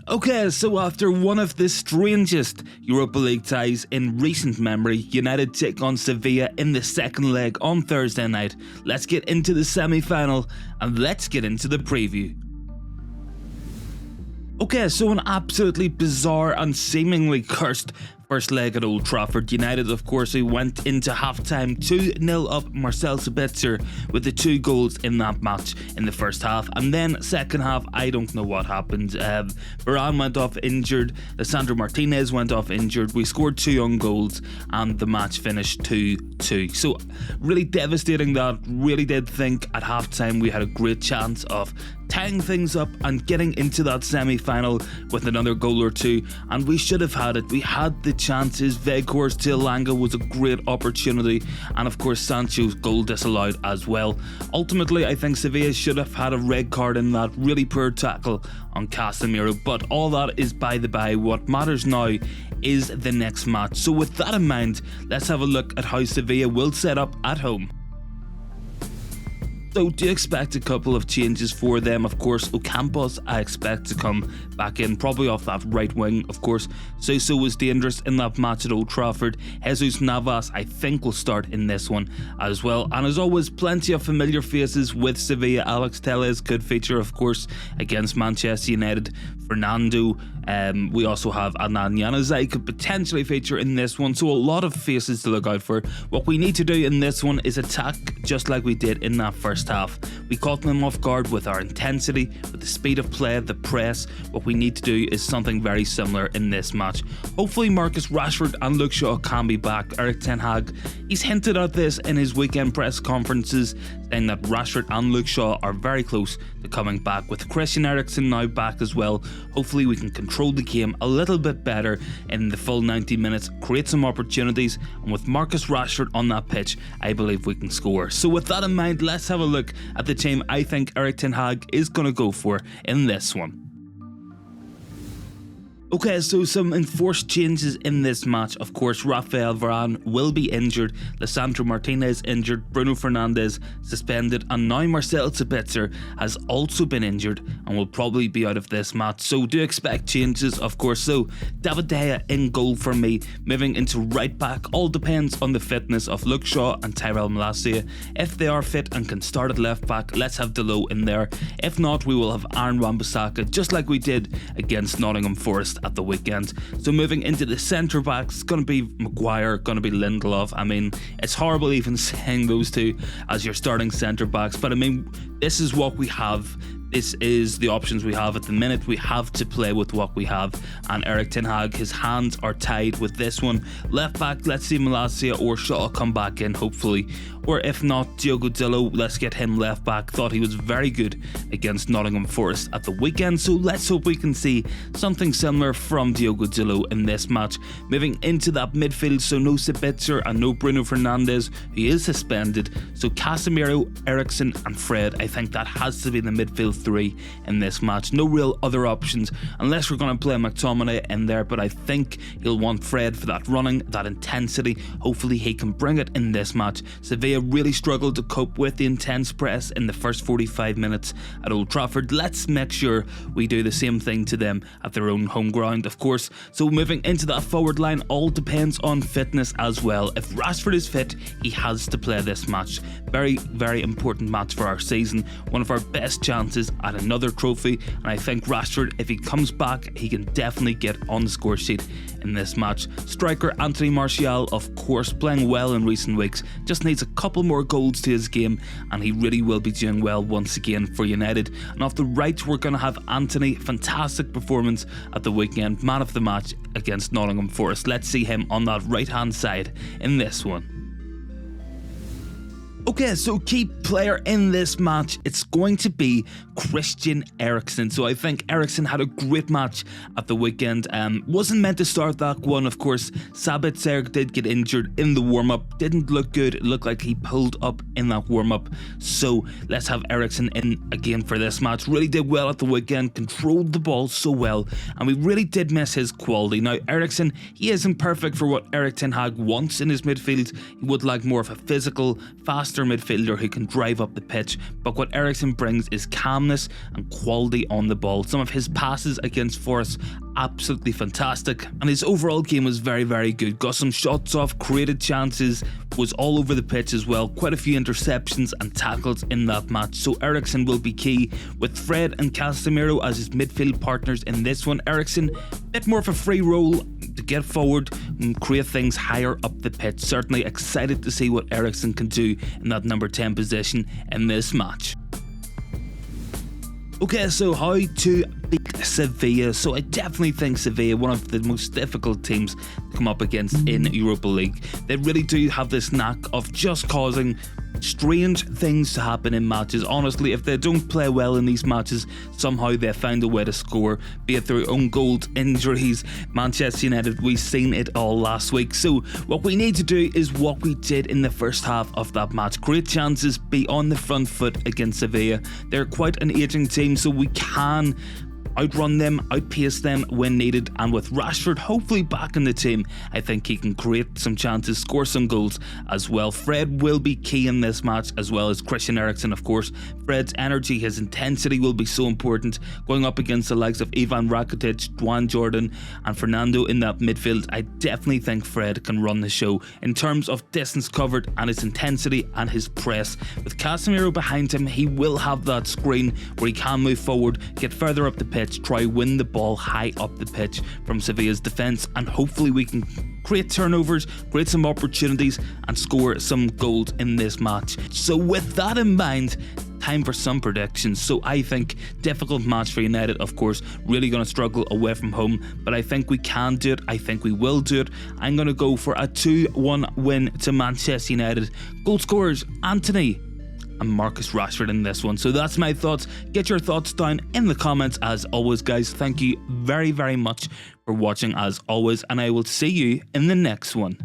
Okay, so after one of the strangest Europa League ties in recent memory, United take on Sevilla in the second leg on Thursday night. Let's get into the semi-final and let's get into the preview. Okay, so an absolutely bizarre and seemingly cursed first leg at Old Trafford. United, of course, who went into half-time 2-0 up Marcel Sabitzer with the 2 goals in that match in the first half. And then second half, I don't know what happened. Varane went off injured, Lisandro Martinez went off injured, we scored 2 own goals and the match finished 2-2. So really devastating that. Really did think at half-time we had a great chance of tying things up and getting into that semi-final with another goal or 2, and we should have had it. We had the chances. Weghorst to Elanga was a great opportunity, and of course Sancho's goal disallowed as well. Ultimately, I think Sevilla should have had a red card in that really poor tackle on Casemiro, but all that is by the by. What matters now is the next match. So with that in mind, let's have a look at how Sevilla will set up at home. So do expect a couple of changes for them. Of course, Ocampos I expect to come back in, probably off that right wing. Of course, Suso was dangerous in that match at Old Trafford. Jesus Navas I think will start in this one as well. And as always, plenty of familiar faces with Sevilla. Alex Telles could feature, of course, against Manchester United. Fernando, we also have Adnan Januzaj could potentially feature in this one, so a lot of faces to look out for. What we need to do in this one is attack just like we did in that first half. We caught them off guard with our intensity, with the speed of play, the press. What we need to do is something very similar in this match. Hopefully Marcus Rashford and Luke Shaw can be back. Erik ten Hag, he's hinted at this in his weekend press conferences, saying that Rashford and Luke Shaw are very close to coming back, with Christian Eriksen now back as well. Hopefully we can control the game a little bit better in the full 90 minutes, create some opportunities, and with Marcus Rashford on that pitch, I believe we can score. So with that in mind, let's have a look at the team I think Erik ten Hag is going to go for in this one. Okay, so some enforced changes in this match. Of course, Rafael Varane will be injured, Lisandro Martinez injured, Bruno Fernandes suspended, and now Marcel Sabitzer has also been injured and will probably be out of this match. So do expect changes, of course. So David De Gea in goal for me, moving into right back. All depends on the fitness of Luke Shaw and Tyrell Malacia. If they are fit and can start at left back, let's have Delo in there. If not, we will have Aaron Wan-Bissaka, just like we did against Nottingham Forest at the weekend. So moving into the centre backs, it's going to be Maguire, going to be Lindelof. I mean, it's horrible even saying those two as your starting centre backs, but I mean, this is what we have. This is the options we have at the minute. We have to play with what we have, and Erik ten Hag, his hands are tied with this one. Left back, let's see Malacia or Shaw come back in, hopefully, or if not, Diogo Delo, let's get him left back. Thought he was very good against Nottingham Forest at the weekend, so let's hope we can see something similar from Diogo Delo in this match. Moving into that midfield, so no Sabitzer and no Bruno Fernandes, who is suspended, so Casemiro, Eriksen and Fred. I think that has to be the midfield 3 in this match. No real other options unless we're going to play McTominay in there, but I think he'll want Fred for that running, that intensity. Hopefully he can bring it in this match. Sevilla really struggled to cope with the intense press in the first 45 minutes at Old Trafford. Let's make sure we do the same thing to them at their own home ground, of course. So moving into that forward line, all depends on fitness as well. If Rashford is fit, he has to play this match. Very, very important match for our season. One of our best chances at another trophy, and I think Rashford, if he comes back, he can definitely get on the score sheet in this match. Striker Antony Martial, of course, playing well in recent weeks, just needs a couple more goals to his game and he really will be doing well once again for United. And off the right, we're going to have Antony, fantastic performance at the weekend, man of the match against Nottingham Forest. Let's see him on that right hand side in this one. Okay, so key player in this match, it's going to be Christian Eriksen. So I think Eriksen had a great match at the weekend. Wasn't meant to start that one, of course. Sabitzer did get injured in the warm-up. Didn't look good. It looked like he pulled up in that warm-up. So let's have Eriksen in again for this match. Really did well at the weekend. Controlled the ball so well. And we really did miss his quality. Now, Eriksen, he isn't perfect for what Erik ten Hag wants in his midfield. He would like more of a physical, fast master midfielder who can drive up the pitch, but what Eriksen brings is calmness and quality on the ball. Some of his passes against Forest absolutely fantastic, and his overall game was very, very good. Got some shots off, created chances, was all over the pitch as well. Quite a few interceptions and tackles in that match. So Eriksen will be key with Fred and Casemiro as his midfield partners in this one. Eriksen, a bit more of a free role to get forward and create things higher up the pitch. Certainly excited to see what Eriksen can do in that number 10 position in this match. Okay, so how to beat Sevilla. So I definitely think Sevilla, one of the most difficult teams to come up against in Europa League. They really do have this knack of just causing strange things to happen in matches. Honestly, if they don't play well in these matches, somehow they find a way to score, be it through own goals, injuries. Manchester United, we've seen it all last week. So what we need to do is what we did in the first half of that match. Create chances, be on the front foot against Sevilla. They're quite an aging team, so we can outrun them, outpace them when needed, and with Rashford hopefully back in the team, I think he can create some chances, score some goals as well. Fred will be key in this match, as well as Christian Eriksen, of course. Fred's energy, his intensity will be so important going up against the likes of Ivan Rakitic, Juan Jordan and Fernando in that midfield. I definitely think Fred can run the show in terms of distance covered and his intensity and his press. With Casemiro behind him, he will have that screen where he can move forward, get further up the pitch, try win the ball high up the pitch from Sevilla's defence, and hopefully we can create turnovers, create some opportunities and score some goals in this match. So with that in mind, time for some predictions. So I think difficult match for United, of course, really going to struggle away from home, but I think we can do it. I think we will do it. I'm going to go for a 2-1 win to Manchester United. Goal scorers Antony and Marcus Rashford in this one. So that's my thoughts. Get your thoughts down in the comments as always, guys. Thank you very, very much for watching as always, and I will see you in the next one.